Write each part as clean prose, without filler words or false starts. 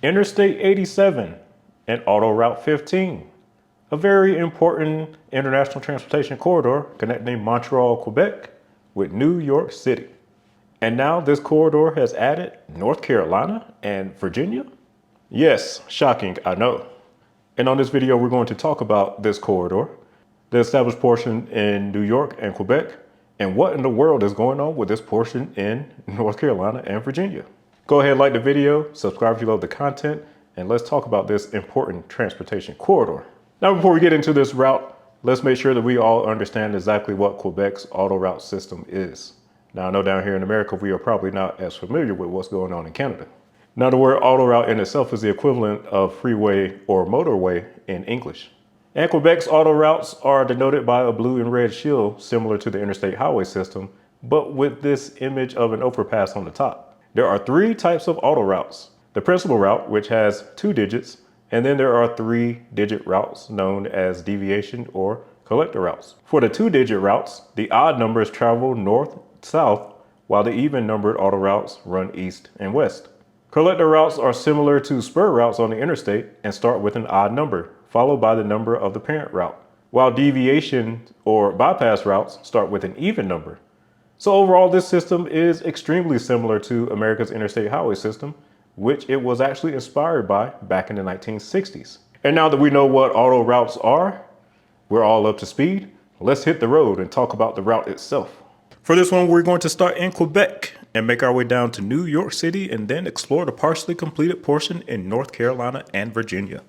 Interstate 87 and Autoroute 15, a very important international transportation corridor connecting Montreal, Quebec with New York City. And now this corridor has added North Carolina and Virginia? Yes, shocking, I know. And on this video, we're going to talk about this corridor, the established portion in New York and Quebec, and what in the world is going on with this portion in North Carolina and Virginia. Go ahead, like the video, subscribe if you love the content, and let's talk about this important transportation corridor. Now, before we get into this route, let's make sure that we all understand exactly what Quebec's Autoroute system is. Now, I know down here in America, we are probably not as familiar with what's going on in Canada. Now, the word autoroute in itself is the equivalent of freeway or motorway in English. And Quebec's autoroutes are denoted by a blue and red shield similar to the interstate highway system, but with this image of an overpass on the top. There are three types of autoroutes. The principal route, which has 2 digits, and then there are 3-digit routes known as deviation or collector routes. For the 2-digit routes, the odd numbers travel north-south, while the even-numbered autoroutes run east and west. Collector routes are similar to spur routes on the interstate and start with an odd number, followed by the number of the parent route, while deviation or bypass routes start with an even number. So overall, this system is extremely similar to America's interstate highway system, which it was actually inspired by back in the 1960s. And now that we know what auto routes are, we're all up to speed. Let's hit the road and talk about the route itself. For this one, we're going to start in Quebec and make our way down to New York City and then explore the partially completed portion in North Carolina and Virginia.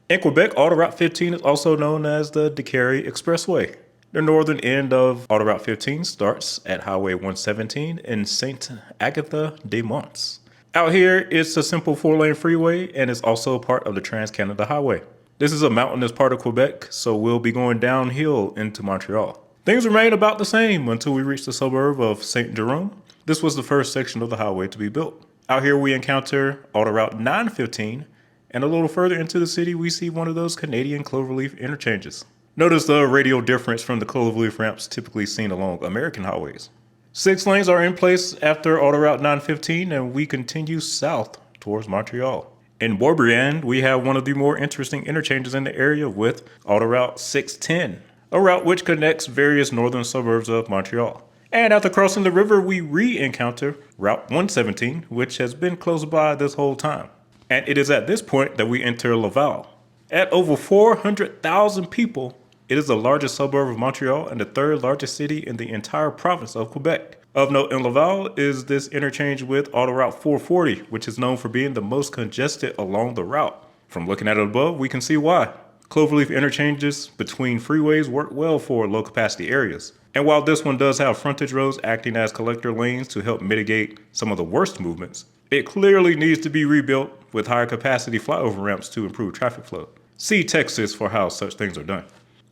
In Quebec, Autoroute 15 is also known as the DeCarry Expressway. The northern end of Autoroute 15 starts at Highway 117 in St. Agatha-des-Monts. Out here, it's a simple 4-lane freeway and is also part of the Trans-Canada Highway. This is a mountainous part of Quebec, so we'll be going downhill into Montreal. Things remain about the same until we reach the suburb of St. Jerome. This was the first section of the highway to be built. Out here, we encounter Autoroute 915, and a little further into the city, we see one of those Canadian cloverleaf interchanges. Notice the radial difference from the cloverleaf ramps typically seen along American highways. 6 lanes are in place after Autoroute 915, and we continue south towards Montreal. In Boisbriand, we have one of the more interesting interchanges in the area with Autoroute 610, a route which connects various northern suburbs of Montreal. And after crossing the river, we re-encounter Route 117, which has been close by this whole time. And it is at this point that we enter Laval. At over 400,000 people, it is the largest suburb of Montreal and the 3rd largest city in the entire province of Quebec. Of note in Laval is this interchange with Autoroute 440, which is known for being the most congested along the route. From looking at it above, we can see why. Cloverleaf interchanges between freeways work well for low capacity areas. And while this one does have frontage roads acting as collector lanes to help mitigate some of the worst movements, it clearly needs to be rebuilt with higher capacity flyover ramps to improve traffic flow. See Texas for how such things are done.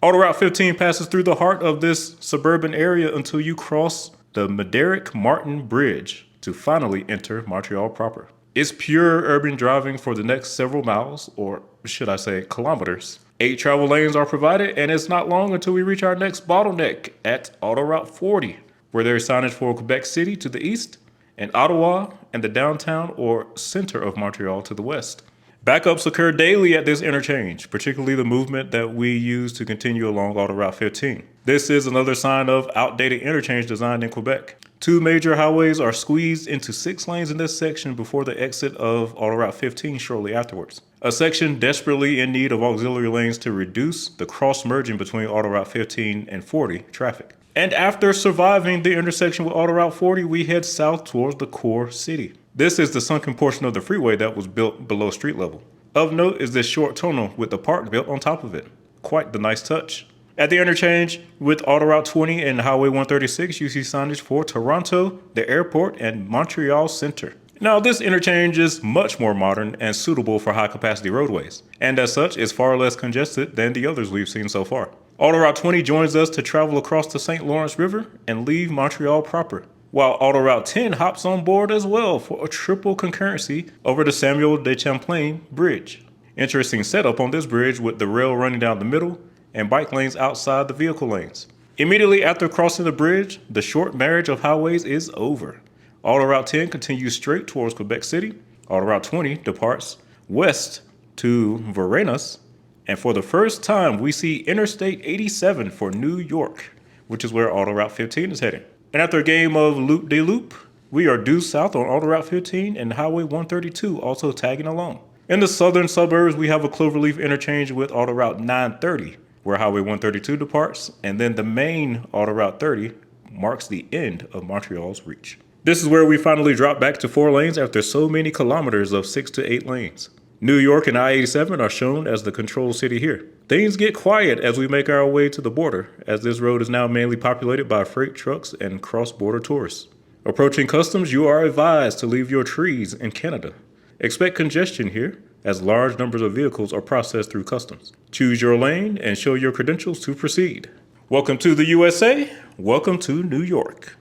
Autoroute 15 passes through the heart of this suburban area until you cross the Médéric-Martin Bridge to finally enter Montreal proper. It's pure urban driving for the next several miles, or should I say kilometers. 8 travel lanes are provided, and it's not long until we reach our next bottleneck at Autoroute 40, where there's signage for Quebec City to the east, and Ottawa and the downtown or center of Montreal to the west. Backups occur daily at this interchange, particularly the movement that we use to continue along Autoroute 15. This is another sign of outdated interchange design in Quebec. 2 major highways are squeezed into 6 lanes in this section before the exit of Autoroute 15 shortly afterwards. A section desperately in need of auxiliary lanes to reduce the cross-merging between Autoroute 15 and 40 traffic. And after surviving the intersection with Autoroute 40, we head south towards the core city. This is the sunken portion of the freeway that was built below street level. Of note is this short tunnel with the park built on top of it. Quite the nice touch. At the interchange with Autoroute 20 and Highway 136, you see signage for Toronto, the airport, and Montreal Center. Now, this interchange is much more modern and suitable for high-capacity roadways, and as such is far less congested than the others we've seen so far. Autoroute 20 joins us to travel across the St. Lawrence River and leave Montreal proper, while Autoroute 10 hops on board as well for a triple concurrency over the Samuel de Champlain Bridge. Interesting setup on this bridge with the rail running down the middle and bike lanes outside the vehicle lanes. Immediately after crossing the bridge, the short marriage of highways is over. Autoroute 10 continues straight towards Quebec City. Autoroute 20 departs west to Varenas. And for the first time, we see Interstate 87 for New York, which is where Autoroute 15 is heading. And after a game of loop-de-loop, we are due south on Autoroute 15 and Highway 132 also tagging along. In the southern suburbs, we have a cloverleaf interchange with Autoroute 930, where Highway 132 departs, and then the main Autoroute 30 marks the end of Montreal's reach. This is where we finally drop back to 4 lanes after so many kilometers of 6 to 8 lanes. New York and I-87 are shown as the control city here. Things get quiet as we make our way to the border, as this road is now mainly populated by freight trucks and cross-border tourists. Approaching customs, you are advised to leave your trees in Canada. Expect congestion here, as large numbers of vehicles are processed through customs. Choose your lane and show your credentials to proceed. Welcome to the USA. Welcome to New York.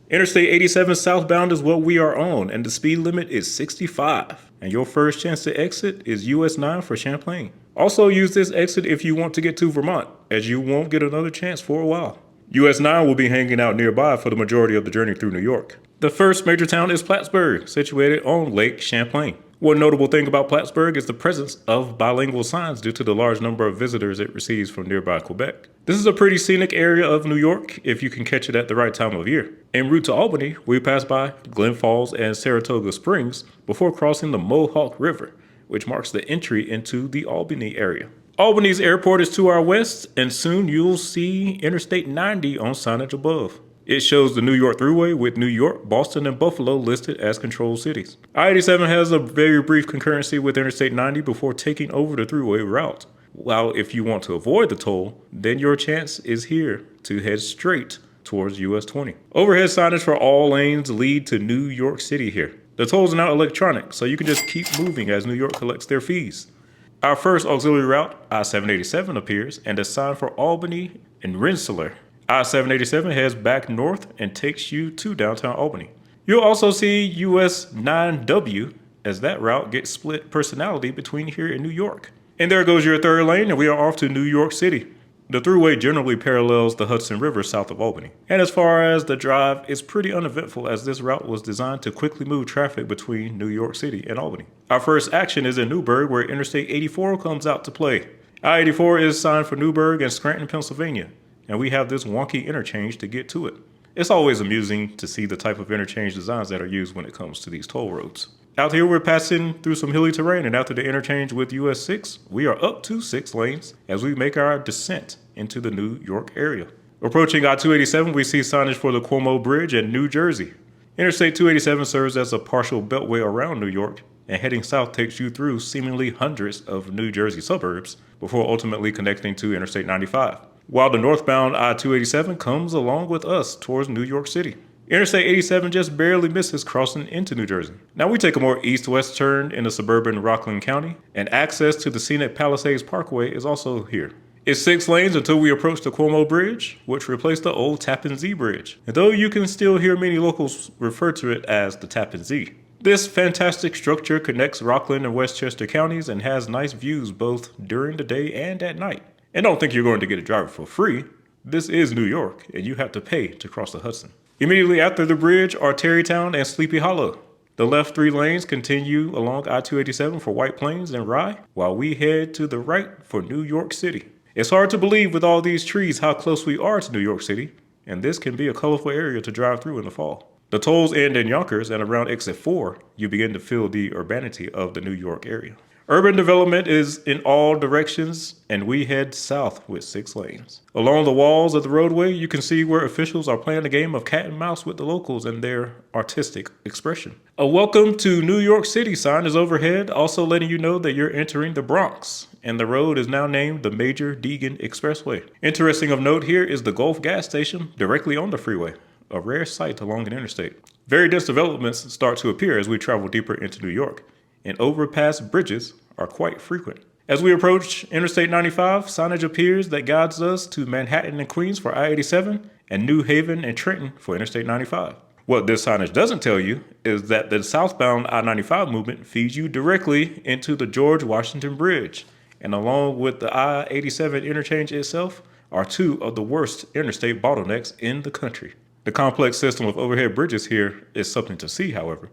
Interstate 87 southbound is what we are on, and the speed limit is 65. And your first chance to exit is US 9 for Champlain. Also use this exit if you want to get to Vermont, as you won't get another chance for a while. US 9 will be hanging out nearby for the majority of the journey through New York. The first major town is Plattsburgh, situated on Lake Champlain. One notable thing about Plattsburgh is the presence of bilingual signs due to the large number of visitors it receives from nearby Quebec. This is a pretty scenic area of New York if you can catch it at the right time of year. En route to Albany, we pass by Glen Falls and Saratoga Springs before crossing the Mohawk River, which marks the entry into the Albany area. Albany's airport is to our west, and soon you'll see Interstate 90 on signage above. It shows the New York Thruway with New York, Boston, and Buffalo listed as controlled cities. I-87 has a very brief concurrency with Interstate 90 before taking over the Thruway route. While if you want to avoid the toll, then your chance is here to head straight towards US 20. Overhead signage for all lanes lead to New York City here. The tolls are now electronic, so you can just keep moving as New York collects their fees. Our first auxiliary route, I-787, appears and is signed for Albany and Rensselaer. I-787 heads back north and takes you to downtown Albany. You'll also see US 9W as that route gets split personality between here and New York. And there goes your third lane, and we are off to New York City. The Thruway generally parallels the Hudson River south of Albany. And as far as the drive, it's pretty uneventful as this route was designed to quickly move traffic between New York City and Albany. Our first action is in Newburgh, where Interstate 84 comes out to play. I-84 is signed for Newburgh and Scranton, Pennsylvania, and we have this wonky interchange to get to it. It's always amusing to see the type of interchange designs that are used when it comes to these toll roads. Out here, we're passing through some hilly terrain, and after the interchange with US 6, we are up to 6 lanes as we make our descent into the New York area. Approaching I-287, we see signage for the Cuomo Bridge in New Jersey. Interstate 287 serves as a partial beltway around New York, and heading south takes you through seemingly hundreds of New Jersey suburbs before ultimately connecting to Interstate 95. While the northbound I-287 comes along with us towards New York City. Interstate 87 just barely misses crossing into New Jersey. Now we take a more east-west turn into suburban Rockland County, and access to the scenic Palisades Parkway is also here. It's 6 lanes until we approach the Cuomo Bridge, which replaced the old Tappan Zee Bridge, and though you can still hear many locals refer to it as the Tappan Zee. This fantastic structure connects Rockland and Westchester counties and has nice views both during the day and at night. And don't think you're going to get a driver for free. This is New York, and you have to pay to cross the Hudson. Immediately after the bridge are Tarrytown and Sleepy Hollow. The left 3 lanes continue along I-287 for White Plains and Rye, while we head to the right for New York City. It's hard to believe with all these trees how close we are to New York City, and this can be a colorful area to drive through in the fall. The tolls end in Yonkers, and around exit 4, you begin to feel the urbanity of the New York area. Urban development is in all directions, and we head south with 6 lanes. Along the walls of the roadway, you can see where officials are playing a game of cat and mouse with the locals and their artistic expression. A welcome to New York City sign is overhead, also letting you know that you're entering the Bronx, and the road is now named the Major Deegan Expressway. Interesting of note here is the Gulf gas station directly on the freeway, a rare sight along an interstate. Very dense developments start to appear as we travel deeper into New York, and overpass bridges are quite frequent. As we approach Interstate 95, signage appears that guides us to Manhattan and Queens for I-87 and New Haven and Trenton for Interstate 95. What this signage doesn't tell you is that the southbound I-95 movement feeds you directly into the George Washington Bridge, and along with the I-87 interchange itself are 2 of the worst interstate bottlenecks in the country. The complex system of overhead bridges here is something to see, however.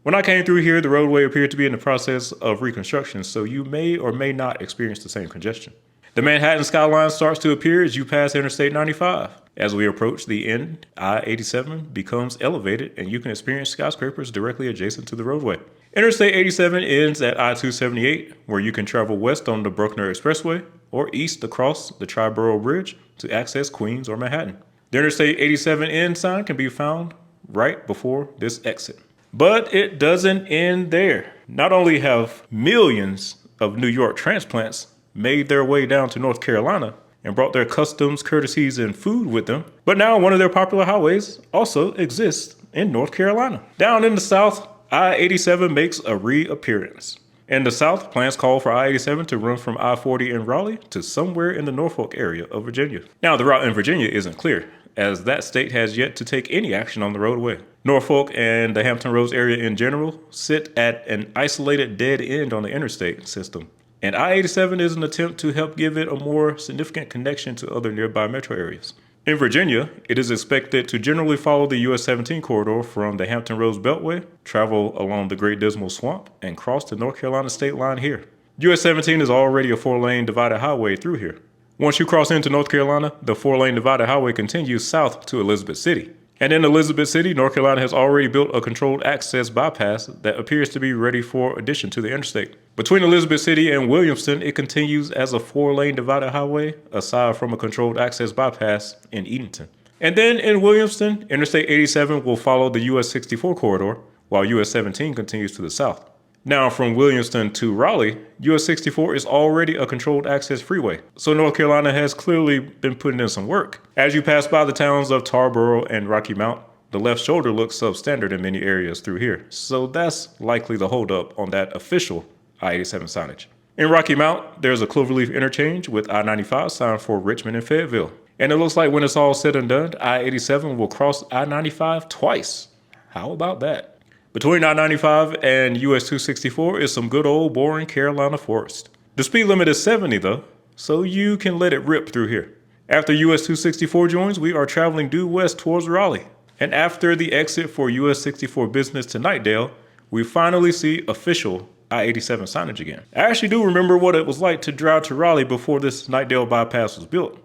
When I came through here, the roadway appeared to be in the process of reconstruction, so you may or may not experience the same congestion. The Manhattan skyline starts to appear as you pass Interstate 95. As we approach the end, I-87 becomes elevated and you can experience skyscrapers directly adjacent to the roadway. Interstate 87 ends at I-278, where you can travel west on the Bruckner Expressway or east across the Triborough Bridge to access Queens or Manhattan. The Interstate 87 end sign can be found right before this exit. But it doesn't end there. Not only have millions of New York transplants made their way down to North Carolina and brought their customs, courtesies, and food with them, but now one of their popular highways also exists in North Carolina. Down in the South, I-87 makes a reappearance. In the South, plans call for I-87 to run from I-40 in Raleigh to somewhere in the Norfolk area of Virginia. Now, the route in Virginia isn't clear, as that state has yet to take any action on the roadway. Norfolk and the Hampton Roads area in general sit at an isolated dead end on the interstate system. And I-87 is an attempt to help give it a more significant connection to other nearby metro areas. In Virginia, it is expected to generally follow the US 17 corridor from the Hampton Roads Beltway, travel along the Great Dismal Swamp, and cross the North Carolina state line here. US 17 is already a 4-lane divided highway through here. Once you cross into North Carolina, the 4-lane divided highway continues south to Elizabeth City. And in Elizabeth City, North Carolina has already built a controlled access bypass that appears to be ready for addition to the interstate. Between Elizabeth City and Williamston, it continues as a 4-lane divided highway, aside from a controlled access bypass in Edenton. And then in Williamston, Interstate 87 will follow the US 64 corridor, while US 17 continues to the south. Now, from Williamston to Raleigh, US 64 is already a controlled access freeway, so North Carolina has clearly been putting in some work. As you pass by the towns of Tarboro and Rocky Mount, the left shoulder looks substandard in many areas through here, so that's likely the holdup on that official I-87 signage. In Rocky Mount, there's a cloverleaf interchange with I-95 signed for Richmond and Fayetteville, and it looks like when it's all said and done, I-87 will cross I-95 twice. How about that? Between I-95 and US 264 is some good old boring Carolina forest. The speed limit is 70 though, so you can let it rip through here. After US 264 joins, we are traveling due west towards Raleigh. And after the exit for US 64 business to Knightdale, we finally see official I-87 signage again. I actually do remember what it was like to drive to Raleigh before this Knightdale bypass was built.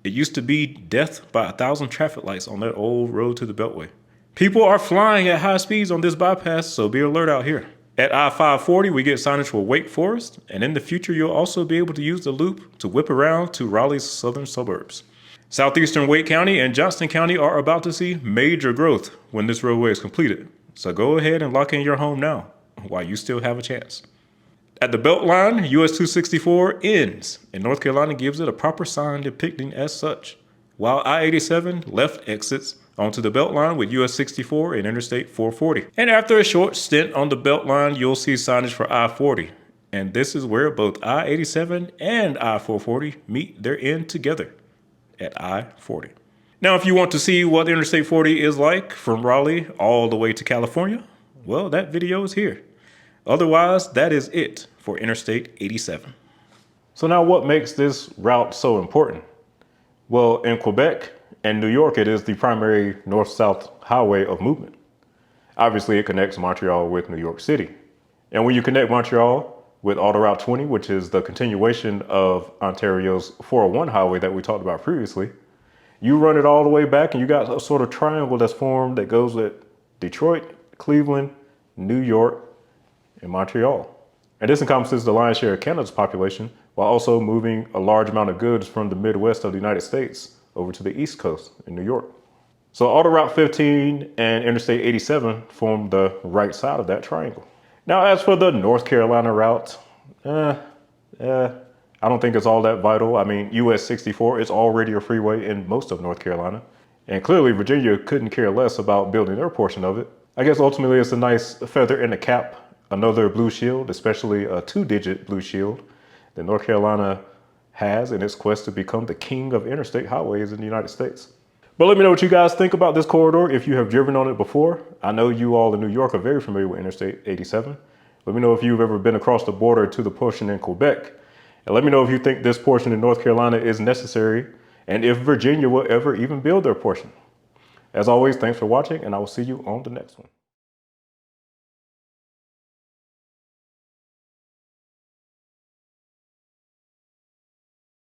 It used to be death by 1,000 traffic lights on that old road to the Beltway. People are flying at high speeds on this bypass, so be alert out here. At I-540, we get signage for Wake Forest, and in the future, you'll also be able to use the loop to whip around to Raleigh's southern suburbs. Southeastern Wake County and Johnston County are about to see major growth when this roadway is completed, so go ahead and lock in your home now, while you still have a chance. At the Beltline, US 264 ends, and North Carolina gives it a proper sign depicting as such, while I-87 left exits onto the Beltline with US 64 and Interstate 440. And after a short stint on the Beltline, you'll see signage for I-40. And this is where both I-87 and I-440 meet their end together at I-40. Now, if you want to see what Interstate 40 is like from Raleigh all the way to California, well, that video is here. Otherwise, that is it for Interstate 87. So now what makes this route so important? Well, in Quebec and New York, it is the primary north-south highway of movement. Obviously, it connects Montreal with New York City. And when you connect Montreal with Autoroute 20, which is the continuation of Ontario's 401 highway that we talked about previously, you run it all the way back and you got a sort of triangle that's formed that goes with Detroit, Cleveland, New York, and Montreal. And this encompasses the lion's share of Canada's population while also moving a large amount of goods from the Midwest of the United States over to the East Coast in New York. So Autoroute 15 and Interstate 87 form the right side of that triangle. Now, as for the North Carolina route, I don't think it's all that vital. I mean, US 64 is already a freeway in most of North Carolina, and clearly Virginia couldn't care less about building their portion of it. I guess ultimately it's a nice feather in the cap, another blue shield, especially a 2-digit blue shield that North Carolina has in its quest to become the king of interstate highways in the United States. But let me know what you guys think about this corridor if you have driven on it before. I know you all in New York are very familiar with Interstate 87. Let me know if you've ever been across the border to the portion in Quebec. And let me know if you think this portion in North Carolina is necessary and if Virginia will ever even build their portion. As always, thanks for watching, and I will see you on the next one.